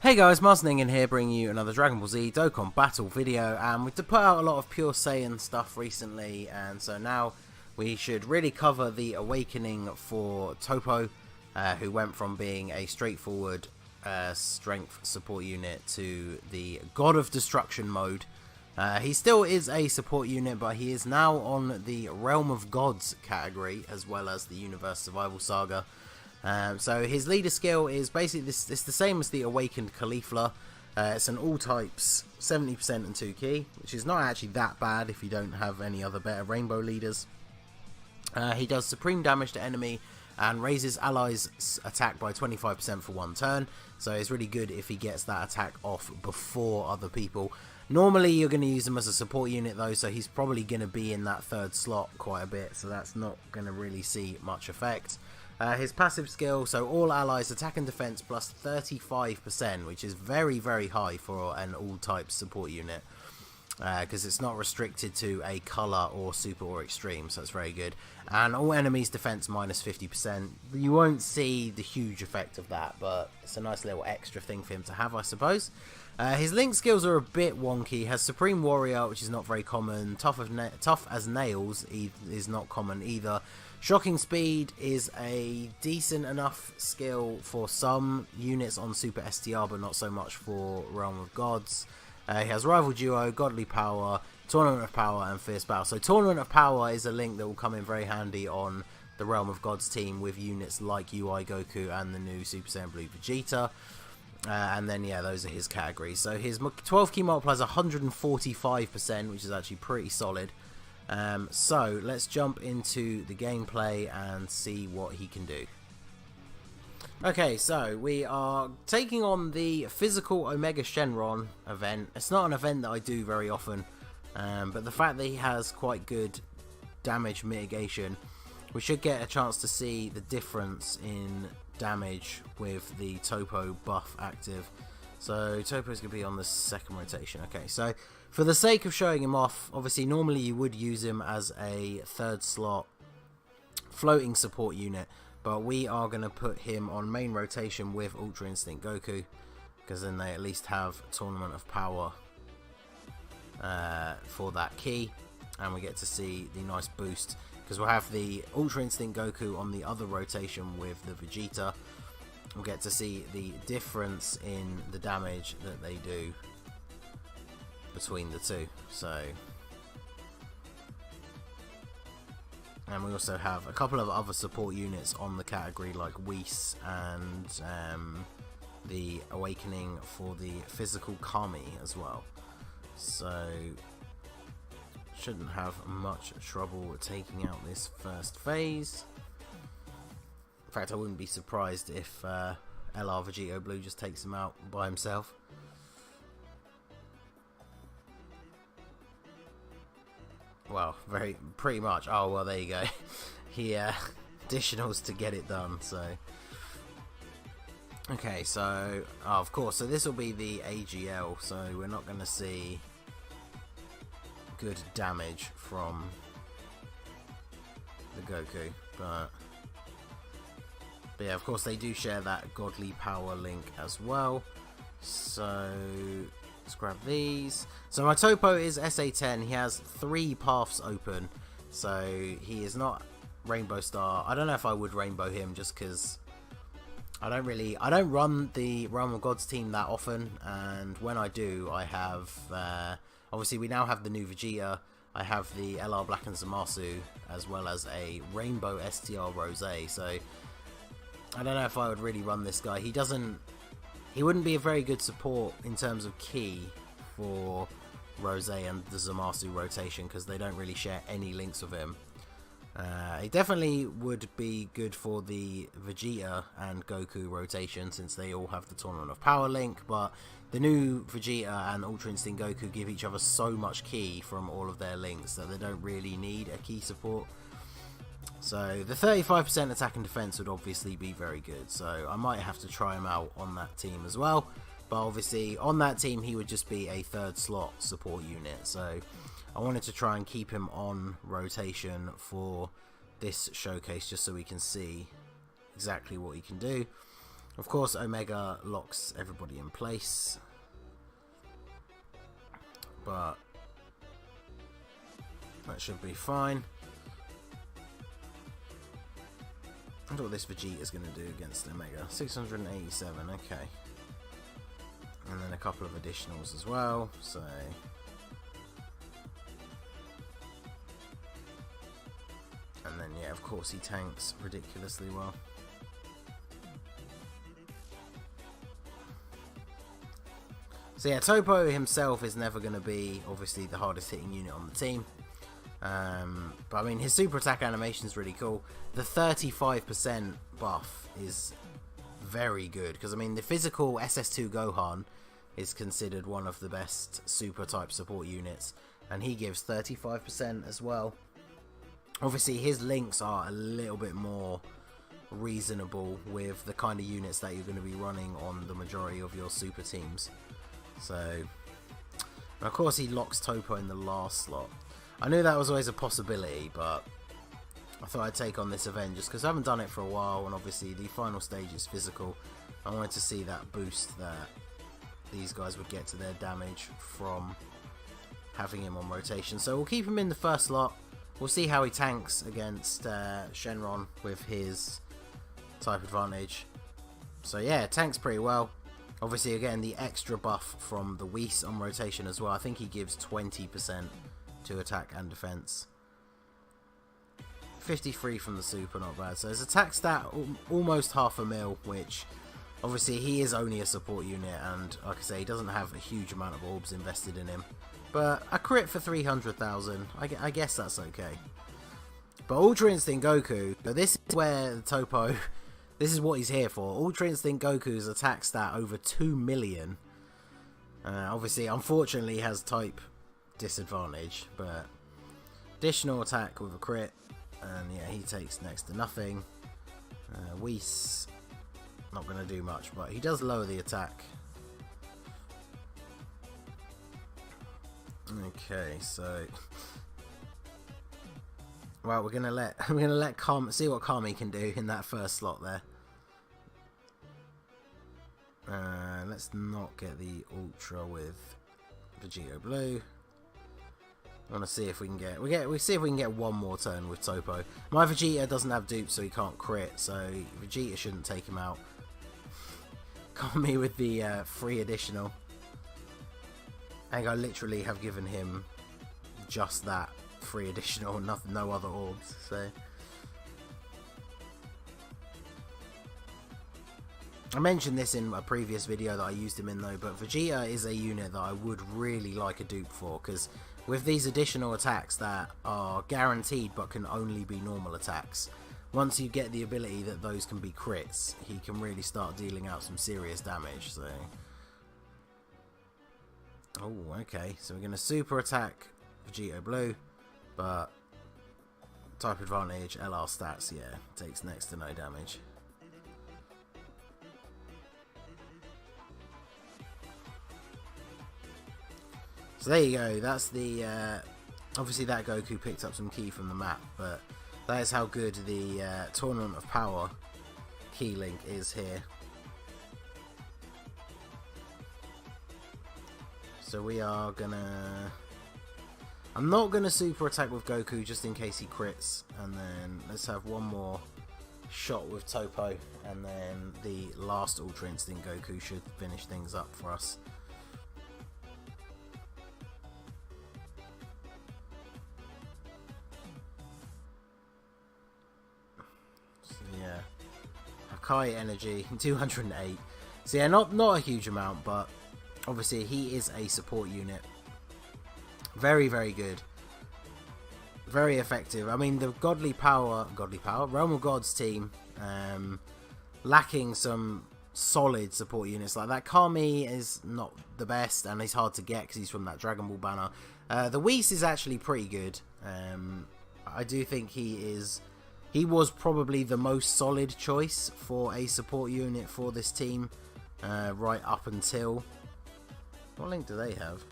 Hey guys, Ningen here, bringing you another Dragon Ball Z Dokkan battle video, and we've put out a lot of Pure Saiyan stuff recently, and so now we should really cover the awakening for Toppo, who went from being a straightforward strength support unit to the God of Destruction mode. He still is a support unit, but he is now on the Realm of Gods category, as well as the Universe Survival Saga. So his leader skill is basically it's the same as the Awakened Caulifla. It's an all types 70% and 2 key, which is not actually that bad if you don't have any other better rainbow leaders. He does supreme damage to enemy and raises allies' attack by 25% for 1 turn, so it's really good if he gets that attack off before other people. Normally you're going to use him as a support unit though, so he's probably going to be in that 3rd slot quite a bit, so that's not going to really see much effect. His passive skill, so all allies attack and defense plus 35%, which is very, very high for an all-type support unit, because it's not restricted to a color or super or extreme, so it's very good. And all enemies defense minus 50%. You won't see the huge effect of that, but it's a nice little extra thing for him to have, I suppose. His link skills are a bit wonky. He has Supreme Warrior, which is not very common. Tough as Nails is not common either. Shocking Speed is a decent enough skill for some units on Super STR, but not so much for Realm of Gods. He has Rival Duo, Godly Power, Tournament of Power, and Fierce Battle. So Tournament of Power is a link that will come in very handy on the Realm of Gods team with units like UI Goku and the new Super Saiyan Blue Vegeta. And then, yeah, those are his categories. So his 12 key multiplier is 145%, which is actually pretty solid. So let's jump into the gameplay and see what he can do. Okay, so we are taking on the physical Omega Shenron event. It's not an event that I do very often, but the fact that he has quite good damage mitigation, we should get a chance to see the difference in damage with the Toppo buff active. So Toppo's going to be on the 2nd rotation. Okay, so for the sake of showing him off, obviously normally you would use him as a 3rd slot floating support unit, but we are going to put him on main rotation with Ultra Instinct Goku, because then they at least have Tournament of Power for that key, and we get to see the nice boost, because we'll have the Ultra Instinct Goku on the other rotation with the Vegeta. We'll get to see the difference in the damage that they do between the two. So, and we also have a couple of other support units on the category like Whis and the Awakening for the physical Kami as well. So shouldn't have much trouble taking out this first phase. In fact, I wouldn't be surprised if LR Vegito Blue just takes him out by himself. Well, pretty much. Oh, well, there you go. He additionals to get it done. So, okay, so of course, so this will be the AGL. So we're not going to see good damage from the Goku, but yeah, of course they do share that Godly Power link as well. So let's grab these. So my Toppo is SA10. He has 3 paths open, so he is not Rainbow Star. I don't know if I would Rainbow him, just because I don't run the Realm of Gods team that often, and when I do, I have obviously we now have the new Vegeta. I have the LR Black and Zamasu, as well as a Rainbow STR Rose. So I don't know if I would really run this guy. He wouldn't be a very good support in terms of key for Rose and the Zamasu rotation, because they don't really share any links with him. He definitely would be good for the Vegeta and Goku rotation, since they all have the Tournament of Power link, but the new Vegeta and Ultra Instinct Goku give each other so much key from all of their links that they don't really need a key support. So the 35% attack and defense would obviously be very good, so I might have to try him out on that team as well. But obviously on that team he would just be a 3rd slot support unit, so I wanted to try and keep him on rotation for this showcase, just so we can see exactly what he can do. Of course, Omega locks everybody in place, but that should be fine. I wonder what this Vegeta is going to do against Omega. 687, okay. And then a couple of additionals as well, so... And then, yeah, of course he tanks ridiculously well. So yeah, Toppo himself is never going to be, obviously, the hardest hitting unit on the team. But I mean, his super attack animation is really cool. The 35% buff is very good, because I mean, the physical SS2 Gohan is considered one of the best super type support units, and he gives 35% as well. Obviously, his links are a little bit more reasonable with the kind of units that you're going to be running on the majority of your super teams. So, of course, he locks Toppo in the last slot. I knew that was always a possibility, but I thought I'd take on this event just because I haven't done it for a while, and obviously the final stage is physical. I wanted to see that boost that these guys would get to their damage from having him on rotation. So we'll keep him in the first slot. We'll see how he tanks against Shenron with his type advantage. So yeah, tanks pretty well. Obviously, again, the extra buff from the Whis on rotation as well. I think he gives 20% to attack and defense. 53 from the super, not bad. So his attack stat almost half a mil, which obviously he is only a support unit, and like I say, he doesn't have a huge amount of orbs invested in him. But a crit for 300,000, I guess that's okay. But Ultra Instinct Goku, so this is where the Toppo, this is what he's here for. Ultra Instinct Goku's attack stat over 2 million. Obviously, unfortunately, he has type disadvantage, but additional attack with a crit, and yeah, he takes next to nothing. Whis, not going to do much, but he does lower the attack. Okay, so well, we're gonna let see what Kami can do in that first slot there. Let's not get the Ultra with Vegeta Blue. I want to see if we can get we see if we can get one more turn with Toppo. My Vegeta doesn't have dupe, so he can't crit, so Vegeta shouldn't take him out. Kami with the free additional. I think I literally have given him just that free additional, nothing, no other orbs. So I mentioned this in a previous video that I used him in though, but Vegeta is a unit that I would really like a dupe for, because with these additional attacks that are guaranteed but can only be normal attacks, once you get the ability that those can be crits, he can really start dealing out some serious damage. So. Oh, okay, so we're going to super attack Vegeta Blue, but type advantage, LR stats, yeah, takes next to no damage. So there you go, that's the, obviously that Goku picked up some key from the map, but that is how good the Tournament of Power key link is here. So we are gonna... I'm not gonna super attack with Goku just in case he crits, and then let's have one more shot with Toppo, and then the last Ultra Instinct Goku should finish things up for us. So yeah, Hakai energy 208. So yeah, not a huge amount, but obviously he is a support unit. Very, very good. Very effective. I mean, the Godly Power, Realm of Gods team, lacking some solid support units like that. Kami is not the best, and he's hard to get because he's from that Dragon Ball banner. The Whis is actually pretty good. I do think he was probably the most solid choice for a support unit for this team, right up until... What link do they have?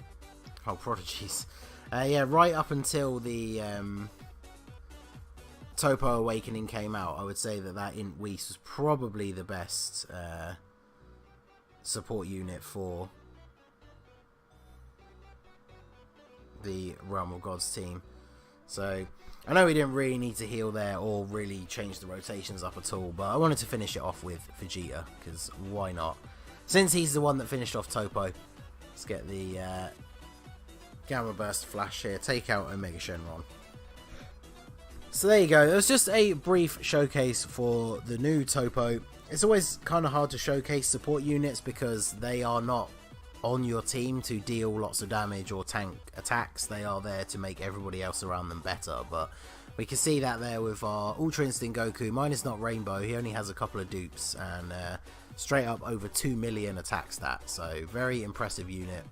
Oh, Prodigies. Yeah, right up until the Toppo Awakening came out, I would say that Int Whis was probably the best support unit for the Realm of Gods team. So I know we didn't really need to heal there or really change the rotations up at all, but I wanted to finish it off with Vegeta, because why not? Since he's the one that finished off Toppo, let's get the Gamma Burst Flash here, take out Omega Shenron. So there you go, it was just a brief showcase for the new Toppo. It's always kind of hard to showcase support units because they are not on your team to deal lots of damage or tank attacks. They are there to make everybody else around them better, but we can see that there with our Ultra Instinct Goku. Mine is not Rainbow, he only has a couple of dupes and straight up over 2 million attack stat, so very impressive unit.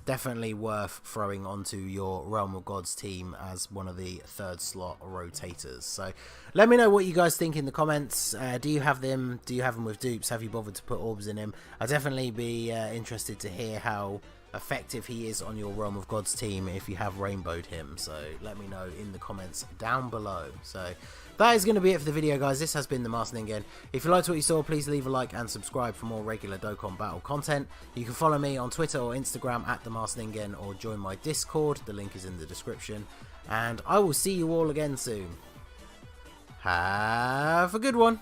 Definitely worth throwing onto your Realm of Gods team as one of the 3rd slot rotators. So let me know what you guys think in the comments. Do you have them? Do you have them with dupes? Have you bothered to put orbs in him? I'd definitely be interested to hear how effective he is on your Realm of Gods team if you have rainbowed him. So let me know in the comments down below. So that is going to be it for the video, guys. This has been the Master Ningen. If you liked what you saw, please leave a like and subscribe for more regular Dokkan Battle content. You can follow me on Twitter or Instagram at the Master Ningen, or join my Discord. The link is in the description. And I will see you all again soon. Have a good one.